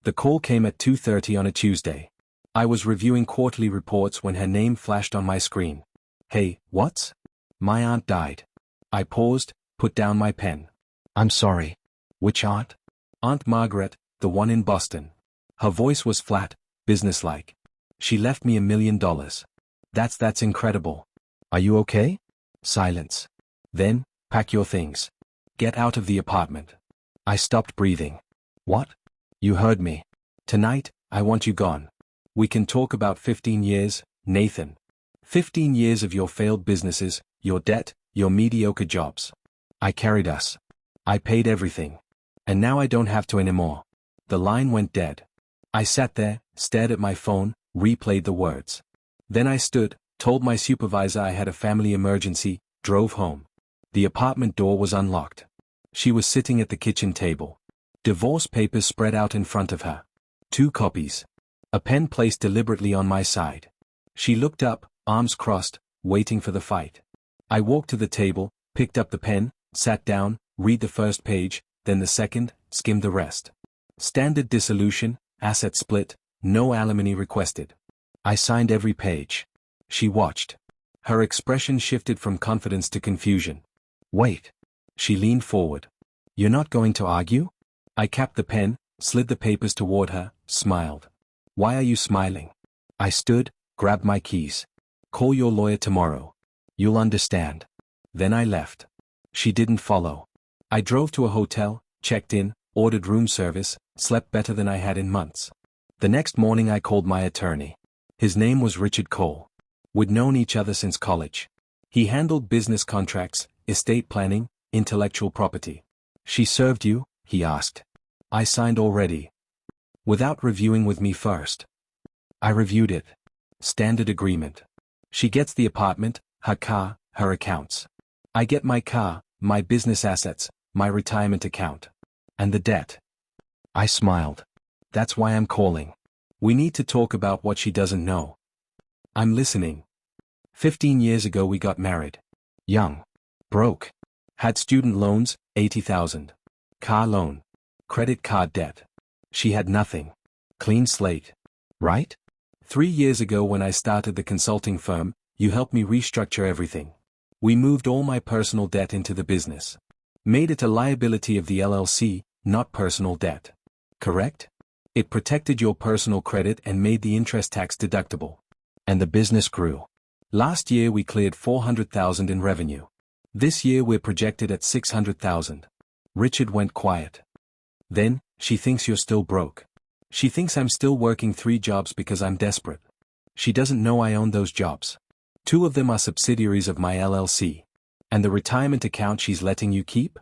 The call came at 2:30 on a Tuesday. I was reviewing quarterly reports when her name flashed on my screen. Hey, what's? My aunt died. I paused, put down my pen. I'm sorry. Which aunt? Aunt Margaret, the one in Boston. Her voice was flat, businesslike. She left me $1 million. That's incredible. Are you okay? Silence. Then, pack your things. Get out of the apartment. I stopped breathing. What? You heard me. Tonight, I want you gone. We can talk about 15 years, Nathan. 15 years of your failed businesses, your debt, your mediocre jobs. I carried us. I paid everything. And now I don't have to anymore. The line went dead. I sat there, stared at my phone, replayed the words. Then I stood, told my supervisor I had a family emergency, drove home. The apartment door was unlocked. She was sitting at the kitchen table. Divorce papers spread out in front of her. 2 copies. A pen placed deliberately on my side. She looked up, arms crossed, waiting for the fight. I walked to the table, picked up the pen, sat down, read the first page, then the second, skimmed the rest. Standard dissolution, asset split, no alimony requested. I signed every page. She watched. Her expression shifted from confidence to confusion. Wait. She leaned forward. You're not going to argue? I capped the pen, slid the papers toward her, smiled. Why are you smiling? I stood, grabbed my keys. Call your lawyer tomorrow. You'll understand. Then I left. She didn't follow. I drove to a hotel, checked in, ordered room service, slept better than I had in months. The next morning I called my attorney. His name was Richard Cole. We'd known each other since college. He handled business contracts, estate planning, intellectual property. She served you? He asked. I signed already. Without reviewing with me first. I reviewed it. Standard agreement. She gets the apartment, her car, her accounts. I get my car, my business assets, my retirement account. And the debt. I smiled. That's why I'm calling. We need to talk about what she doesn't know. I'm listening. 15 years ago we got married. Young. Broke. Had student loans, $80,000. Car loan. Credit card debt. She had nothing. Clean slate. Right? 3 years ago when I started the consulting firm, you helped me restructure everything. We moved all my personal debt into the business. Made it a liability of the LLC, not personal debt. Correct? It protected your personal credit and made the interest tax deductible. And the business grew. Last year we cleared $400,000 in revenue. This year we're projected at $600,000. Richard went quiet. Then, she thinks you're still broke. She thinks I'm still working 3 jobs because I'm desperate. She doesn't know I own those jobs. 2 of them are subsidiaries of my LLC. And the retirement account she's letting you keep?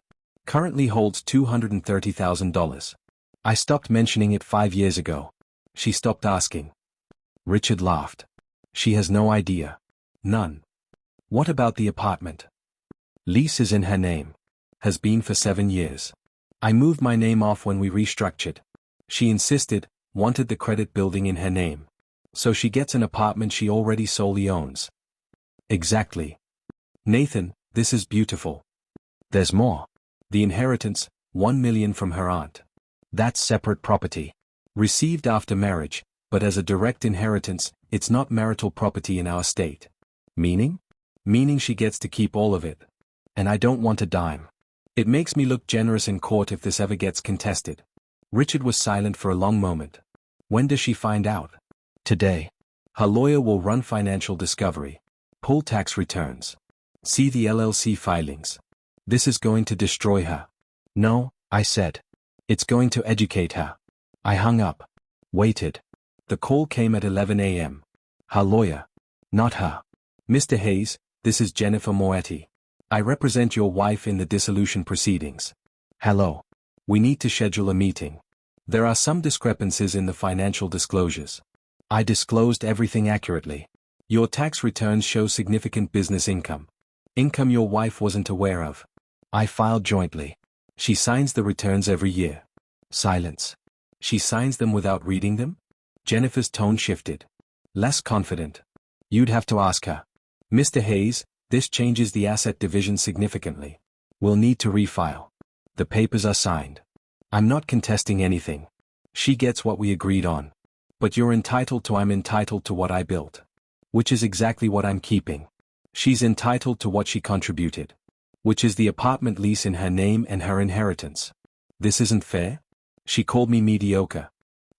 Currently holds $230,000. I stopped mentioning it 5 years ago. She stopped asking. Richard laughed. She has no idea. None. What about the apartment? Lease is in her name. Has been for 7 years. I moved my name off when we restructured. She insisted, wanted the credit building in her name. So she gets an apartment she already solely owns. Exactly. Nathan, this is beautiful. There's more. The inheritance, $1 million from her aunt. That's separate property. Received after marriage, but as a direct inheritance, it's not marital property in our state. Meaning? Meaning she gets to keep all of it. And I don't want a dime. It makes me look generous in court if this ever gets contested. Richard was silent for a long moment. When does she find out? Today. Her lawyer will run financial discovery. Pull tax returns. See the LLC filings. This is going to destroy her. No, I said. It's going to educate her. I hung up. Waited. The call came at 11 a.m. Her lawyer. Not her. Mr. Hayes, this is Jennifer Moetti. I represent your wife in the dissolution proceedings. Hello. We need to schedule a meeting. There are some discrepancies in the financial disclosures. I disclosed everything accurately. Your tax returns show significant business income. Income your wife wasn't aware of. I filed jointly. She signs the returns every year. Silence. She signs them without reading them? Jennifer's tone shifted. Less confident. You'd have to ask her. Mr. Hayes, this changes the asset division significantly. We'll need to refile. The papers are signed. I'm not contesting anything. She gets what we agreed on. But I'm entitled to what I built. Which is exactly what I'm keeping. She's entitled to what she contributed. Which is the apartment lease in her name and her inheritance. This isn't fair? She called me mediocre.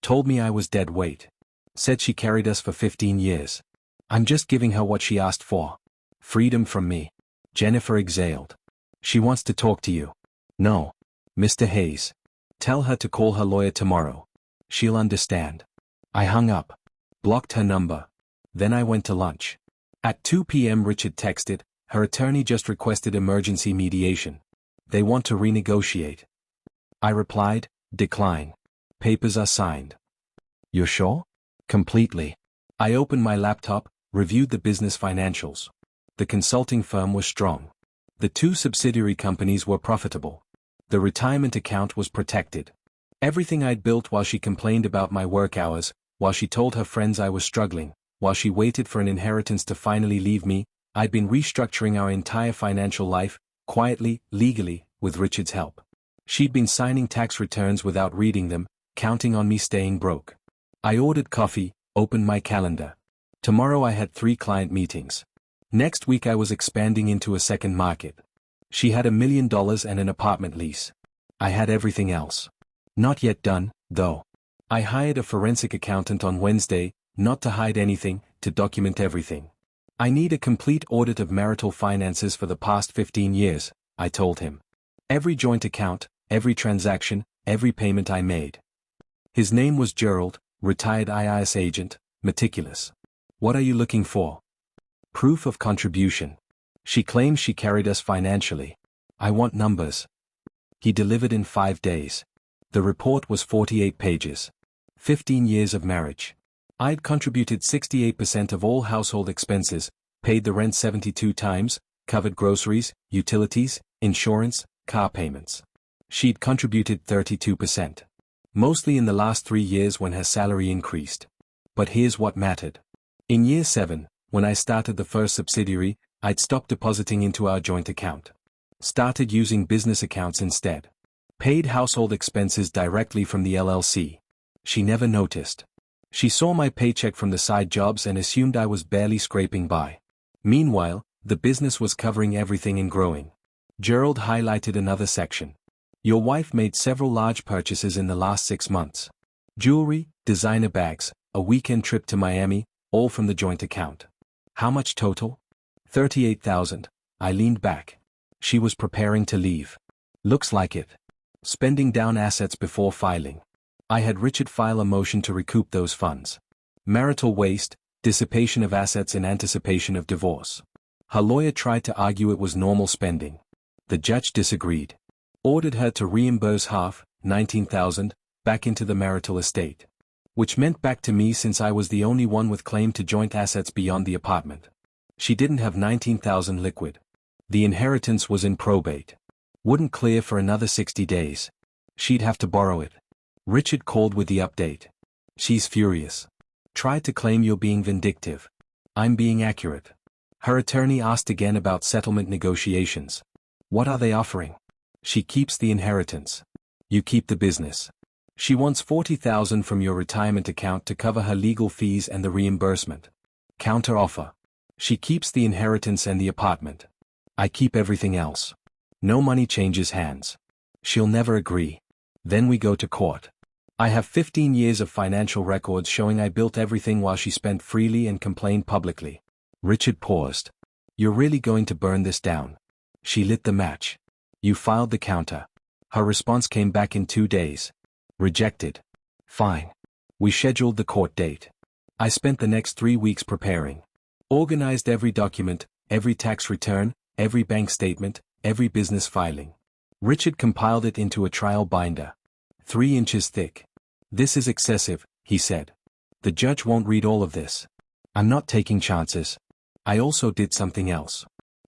Told me I was dead weight. Said she carried us for 15 years. I'm just giving her what she asked for. Freedom from me. Jennifer exhaled. She wants to talk to you. No. Mr. Hayes. Tell her to call her lawyer tomorrow. She'll understand. I hung up. Blocked her number. Then I went to lunch. At 2 p.m. Richard texted, her attorney just requested emergency mediation. They want to renegotiate. I replied, decline. Papers are signed. You're sure? Completely. I opened my laptop, reviewed the business financials. The consulting firm was strong. The 2 subsidiary companies were profitable. The retirement account was protected. Everything I'd built while she complained about my work hours, while she told her friends I was struggling, while she waited for an inheritance to finally leave me, I'd been restructuring our entire financial life, quietly, legally, with Richard's help. She'd been signing tax returns without reading them, counting on me staying broke. I ordered coffee, opened my calendar. Tomorrow I had 3 client meetings. Next week I was expanding into a second market. She had $1 million and an apartment lease. I had everything else. Not yet done, though. I hired a forensic accountant on Wednesday, not to hide anything, to document everything. I need a complete audit of marital finances for the past 15 years, I told him. Every joint account, every transaction, every payment I made. His name was Gerald, retired IRS agent, meticulous. What are you looking for? Proof of contribution. She claims she carried us financially. I want numbers. He delivered in 5 days. The report was 48 pages. 15 years of marriage. I'd contributed 68% of all household expenses, paid the rent 72 times, covered groceries, utilities, insurance, car payments. She'd contributed 32%. Mostly in the last 3 years when her salary increased. But here's what mattered. In year 7, when I started the first subsidiary, I'd stopped depositing into our joint account. Started using business accounts instead. Paid household expenses directly from the LLC. She never noticed. She saw my paycheck from the side jobs and assumed I was barely scraping by. Meanwhile, the business was covering everything and growing. Gerald highlighted another section. Your wife made several large purchases in the last 6 months. Jewelry, designer bags, a weekend trip to Miami, all from the joint account. How much total? $38,000. I leaned back. She was preparing to leave. Looks like it. Spending down assets before filing. I had Richard file a motion to recoup those funds. Marital waste, dissipation of assets in anticipation of divorce. Her lawyer tried to argue it was normal spending. The judge disagreed. Ordered her to reimburse half, $19,000, back into the marital estate. Which meant back to me since I was the only one with claim to joint assets beyond the apartment. She didn't have $19,000 liquid. The inheritance was in probate. Wouldn't clear for another 60 days. She'd have to borrow it. Richard called with the update. She's furious. Tried to claim you're being vindictive. I'm being accurate. Her attorney asked again about settlement negotiations. What are they offering? She keeps the inheritance. You keep the business. She wants $40,000 from your retirement account to cover her legal fees and the reimbursement. Counter offer. She keeps the inheritance and the apartment. I keep everything else. No money changes hands. She'll never agree. Then we go to court. I have 15 years of financial records showing I built everything while she spent freely and complained publicly. Richard paused. You're really going to burn this down? She lit the match. You filed the counter. Her response came back in 2 days. Rejected. Fine. We scheduled the court date. I spent the next 3 weeks preparing. Organized every document, every tax return, every bank statement, every business filing. Richard compiled it into a trial binder. 3 inches thick. This is excessive, he said. The judge won't read all of this. I'm not taking chances. I also did something else.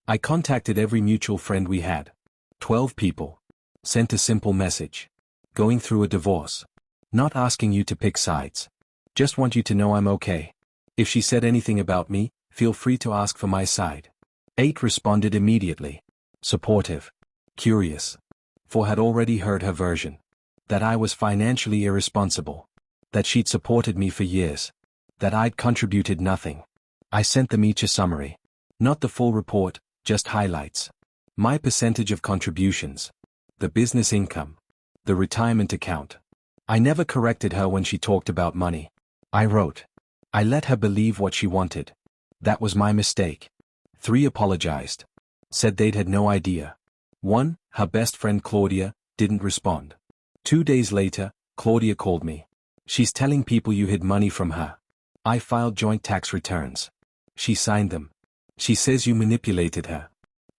I contacted every mutual friend we had. 12 people. Sent a simple message. Going through a divorce. Not asking you to pick sides. Just want you to know I'm okay. If she said anything about me, feel free to ask for my side. 8 responded immediately. Supportive. Curious. 4 had already heard her version. That I was financially irresponsible. That she'd supported me for years. That I'd contributed nothing. I sent them each a summary. Not the full report, just highlights. My percentage of contributions. The business income. The retirement account. I never corrected her when she talked about money. I wrote. I let her believe what she wanted. That was my mistake. 3 apologized. Said they'd had no idea. 1, her best friend Claudia, didn't respond. 2 days later, Claudia called me. She's telling people you hid money from her. I filed joint tax returns. She signed them. She says you manipulated her.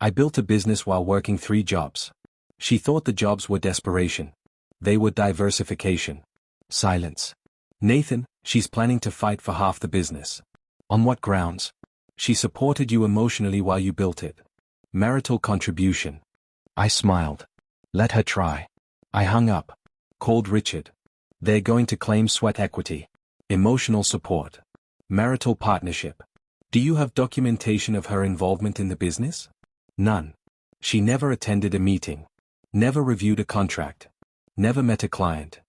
I built a business while working 3 jobs. She thought the jobs were desperation. They were diversification. Silence. Nathan, she's planning to fight for half the business. On what grounds? She supported you emotionally while you built it. Marital contribution. I smiled. Let her try. I hung up. Called Richard. They're going to claim sweat equity. Emotional support. Marital partnership. Do you have documentation of her involvement in the business? None. She never attended a meeting. Never reviewed a contract. Never met a client.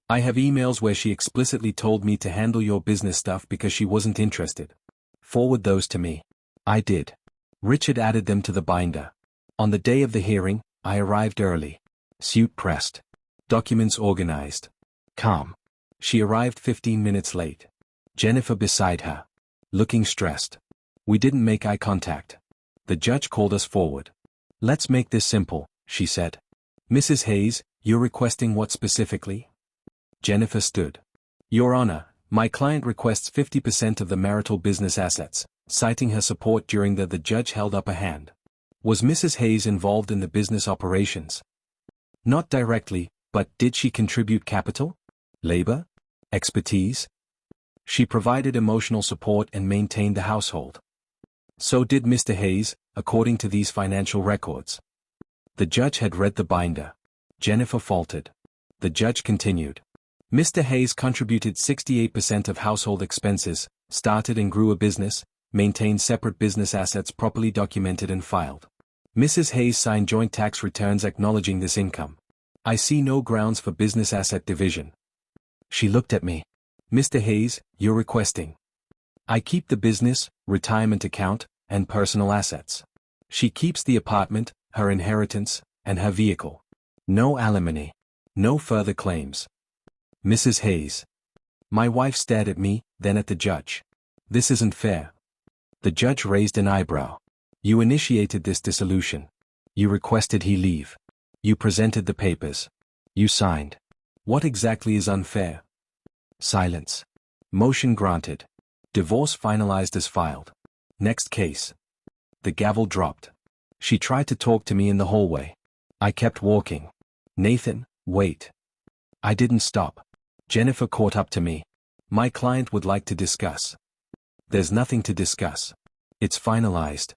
I have emails where she explicitly told me to handle your business stuff because she wasn't interested. Forward those to me. I did. Richard added them to the binder. On the day of the hearing, I arrived early. Suit pressed. Documents organized. Calm. She arrived 15 minutes late. Jennifer beside her. Looking stressed. We didn't make eye contact. The judge called us forward. Let's make this simple, she said. Mrs. Hayes, you're requesting what specifically? Jennifer stood. Your Honor, my client requests 50% of the marital business assets, citing her support during the judge held up a hand. Was Mrs. Hayes involved in the business operations? Not directly, but did she contribute capital? Labor? Expertise? She provided emotional support and maintained the household. So did Mr. Hayes, according to these financial records. The judge had read the binder. Jennifer faltered. The judge continued. Mr. Hayes contributed 68% of household expenses, started and grew a business, maintained separate business assets properly documented and filed. Mrs. Hayes signed joint tax returns acknowledging this income. I see no grounds for business asset division. She looked at me. Mr. Hayes, you're requesting. I keep the business, retirement account, and personal assets. She keeps the apartment, her inheritance, and her vehicle. No alimony. No further claims. Mrs. Hayes. My wife stared at me, then at the judge. This isn't fair. The judge raised an eyebrow. You initiated this dissolution. You requested he leave. You presented the papers. You signed. What exactly is unfair? Silence. Motion granted. Divorce finalized as filed. Next case. The gavel dropped. She tried to talk to me in the hallway. I kept walking. Nathan, wait. I didn't stop. Jennifer caught up to me. My client would like to discuss. There's nothing to discuss. It's finalized.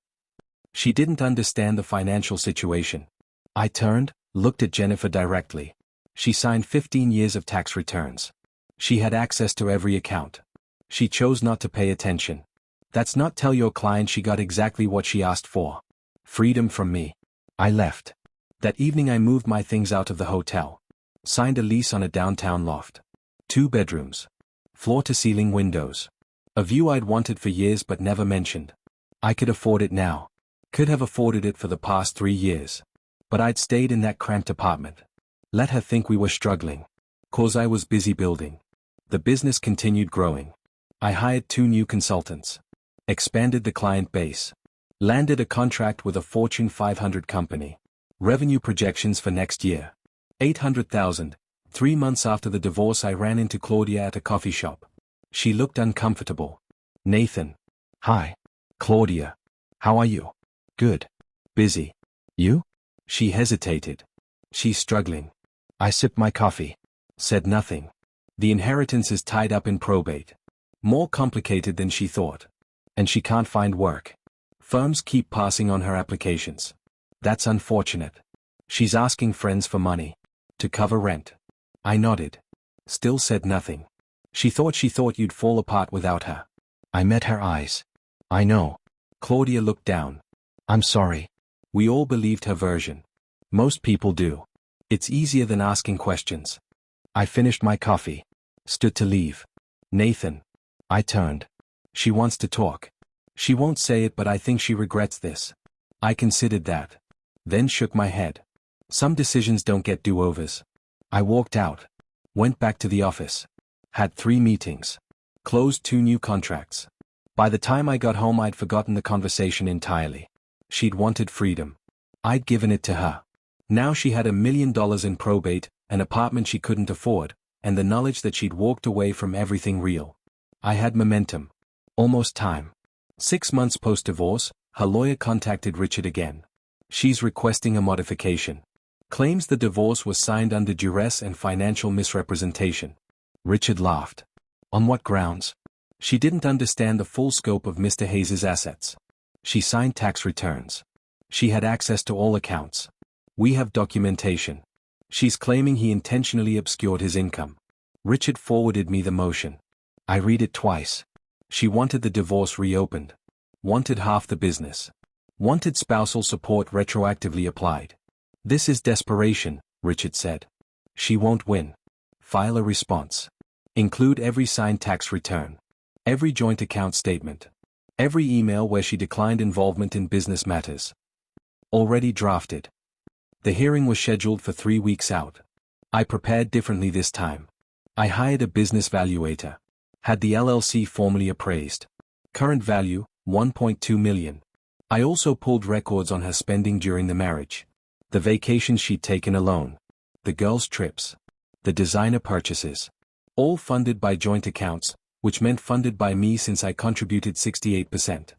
She didn't understand the financial situation. I turned, looked at Jennifer directly. She signed 15 years of tax returns. She had access to every account. She chose not to pay attention. That's not tell your client she got exactly what she asked for. Freedom from me. I left. That evening I moved my things out of the hotel. Signed a lease on a downtown loft. 2 bedrooms. Floor-to-ceiling windows. A view I'd wanted for years but never mentioned. I could afford it now. Could have afforded it for the past 3 years. But I'd stayed in that cramped apartment. Let her think we were struggling. 'Cause I was busy building. The business continued growing. I hired 2 new consultants. Expanded the client base. Landed a contract with a Fortune 500 company. Revenue projections for next year. 800,000. 3 months after the divorce I ran into Claudia at a coffee shop. She looked uncomfortable. Nathan. Hi. Claudia. How are you? Good. Busy. You? She hesitated. She's struggling. I sipped my coffee. Said nothing. The inheritance is tied up in probate. More complicated than she thought. And she can't find work. Firms keep passing on her applications. That's unfortunate. She's asking friends for money. To cover rent. I nodded. Still said nothing. She thought you'd fall apart without her. I met her eyes. I know. Claudia looked down. I'm sorry. We all believed her version. Most people do. It's easier than asking questions. I finished my coffee. Stood to leave. Nathan. I turned. She wants to talk. She won't say it, but I think she regrets this. I considered that. Then shook my head. Some decisions don't get do-overs. I walked out. Went back to the office. Had 3 meetings. Closed 2 new contracts. By the time I got home, I'd forgotten the conversation entirely. She'd wanted freedom. I'd given it to her. Now she had $1 million in probate, an apartment she couldn't afford, and the knowledge that she'd walked away from everything real. I had momentum. Almost time. 6 months post-divorce, her lawyer contacted Richard again. She's requesting a modification. Claims the divorce was signed under duress and financial misrepresentation. Richard laughed. On what grounds? She didn't understand the full scope of Mr. Hayes' assets. She signed tax returns. She had access to all accounts. We have documentation. She's claiming he intentionally obscured his income. Richard forwarded me the motion. I read it twice. She wanted the divorce reopened. Wanted half the business. Wanted spousal support retroactively applied. This is desperation, Richard said. She won't win. File a response. Include every signed tax return. Every joint account statement. Every email where she declined involvement in business matters. Already drafted. The hearing was scheduled for 3 weeks out. I prepared differently this time. I hired a business valuator. Had the LLC formally appraised. Current value, $1.2 million. I also pulled records on her spending during the marriage. The vacations she'd taken alone. The girls' trips. The designer purchases. All funded by joint accounts, which meant funded by me since I contributed 68%.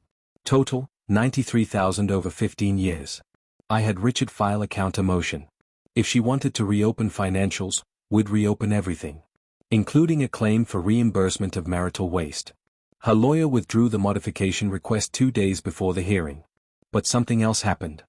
Total, $93,000 over 15 years. I had Richard file a counter motion. If she wanted to reopen financials, we'd reopen everything. Including a claim for reimbursement of marital waste. Her lawyer withdrew the modification request 2 days before the hearing. But something else happened.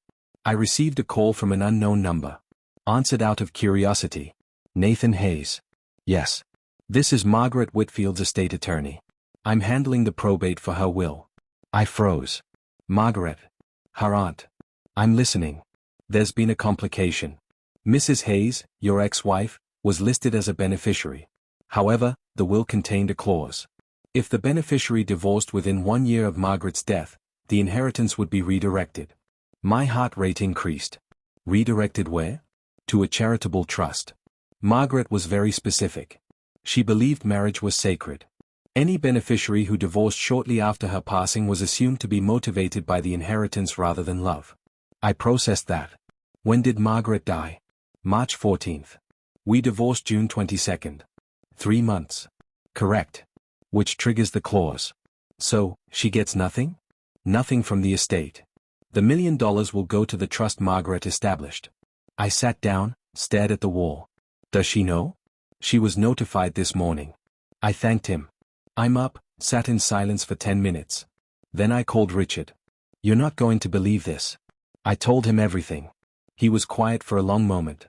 I received a call from an unknown number. Answered out of curiosity. Nathan Hayes. Yes. This is Margaret Whitfield's estate attorney. I'm handling the probate for her will. I froze. Margaret. Her aunt. I'm listening. There's been a complication. Mrs. Hayes, your ex-wife, was listed as a beneficiary. However, the will contained a clause. If the beneficiary divorced within 1 year of Margaret's death, the inheritance would be redirected. My heart rate increased. Redirected where? To a charitable trust. Margaret was very specific. She believed marriage was sacred. Any beneficiary who divorced shortly after her passing was assumed to be motivated by the inheritance rather than love. I processed that. When did Margaret die? March 14th. We divorced June 22nd. 3 months. Correct. Which triggers the clause. So, she gets nothing? Nothing from the estate. The $1 million will go to the trust Margaret established. I sat down, stared at the wall. Does she know? She was notified this morning. I thanked him. I'm up, sat in silence for 10 minutes. Then I called Richard. You're not going to believe this. I told him everything. He was quiet for a long moment.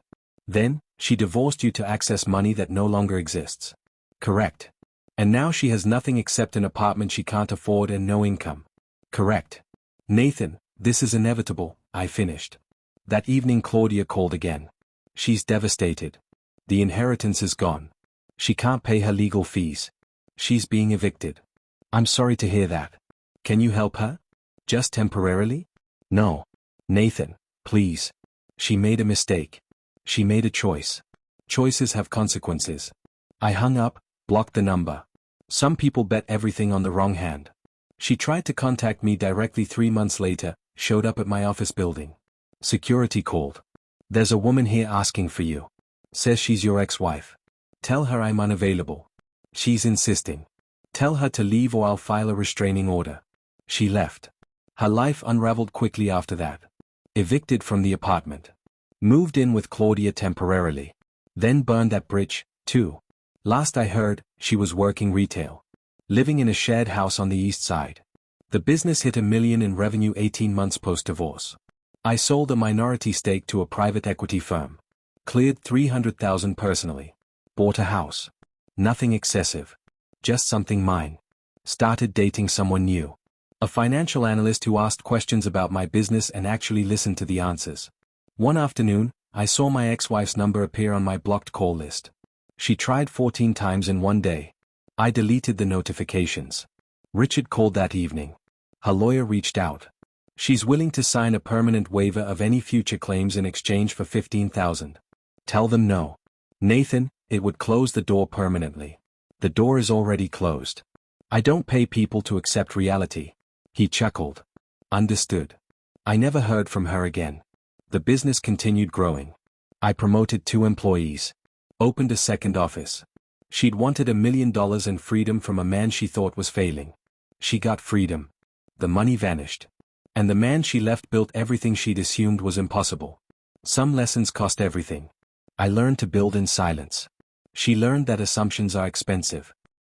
Then, she divorced you to access money that no longer exists. Correct. And now she has nothing except an apartment she can't afford and no income. Correct. Nathan, this is inevitable, I finished. That evening Claudia called again. She's devastated. The inheritance is gone. She can't pay her legal fees. She's being evicted. I'm sorry to hear that. Can you help her? Just temporarily? No. Nathan, please. She made a mistake. She made a choice. Choices have consequences. I hung up, blocked the number. Some people bet everything on the wrong hand. She tried to contact me directly 3 months later, showed up at my office building. Security called. There's a woman here asking for you. Says she's your ex-wife. Tell her I'm unavailable. She's insisting. Tell her to leave or I'll file a restraining order. She left. Her life unraveled quickly after that. Evicted from the apartment. Moved in with Claudia temporarily. Then burned that bridge, too. Last I heard, she was working retail. Living in a shared house on the east side. The business hit $1 million in revenue 18 months post-divorce. I sold a minority stake to a private equity firm. Cleared $300,000 personally. Bought a house. Nothing excessive. Just something mine. Started dating someone new. A financial analyst who asked questions about my business and actually listened to the answers. One afternoon, I saw my ex-wife's number appear on my blocked call list. She tried 14 times in one day. I deleted the notifications. Richard called that evening. Her lawyer reached out. She's willing to sign a permanent waiver of any future claims in exchange for $15,000. Tell them no. Nathan, it would close the door permanently. The door is already closed. I don't pay people to accept reality. He chuckled. Understood. I never heard from her again. The business continued growing. I promoted 2 employees. Opened a second office. She'd wanted $1 million and freedom from a man she thought was failing. She got freedom. The money vanished. And the man she left built everything she'd assumed was impossible. Some lessons cost everything. I learned to build in silence. She learned that assumptions are expensive.